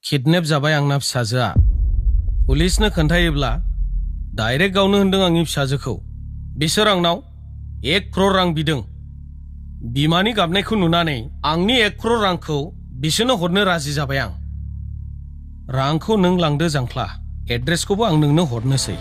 kidnap जाबाय आंना फिसाजोआ पुलिसनो खोन्थायोब्ला डाइरेक्ट गावनो होनदों आंनि फिसाजोखौ बिसोर आंनाव 1 crore रां बिदों बिमानि गाबनायखौ नुनानै आंनि 1 crore रांखौ बिसोरनो हरनो राजि जाबाय आं रांखौ नों लांदो जांख्ला एड्रेसखौबो आं नोंनो हरनोसै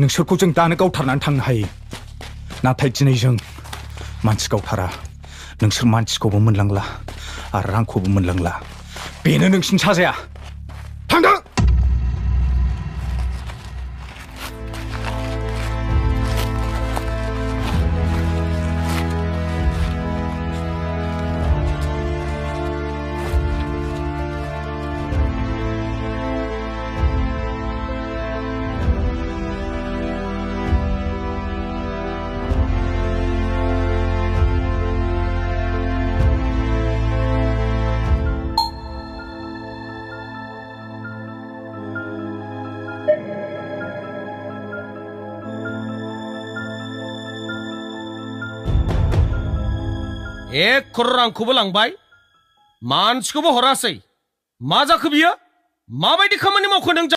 नोंसोरखौ जों दानो गावथारनानै थांनो हायो नाथाय दिनै जों मानसि गावथारा नोंसोर मानसिखौबो मोनलांला आरो रांखौबो मोनलांला बेनो नोंसिनि साजाया थांदो 1 crore रांखौबो लांबाय मानसिखौबो हरासै मा जाखो बियो माबायदि खामानि मावखो नों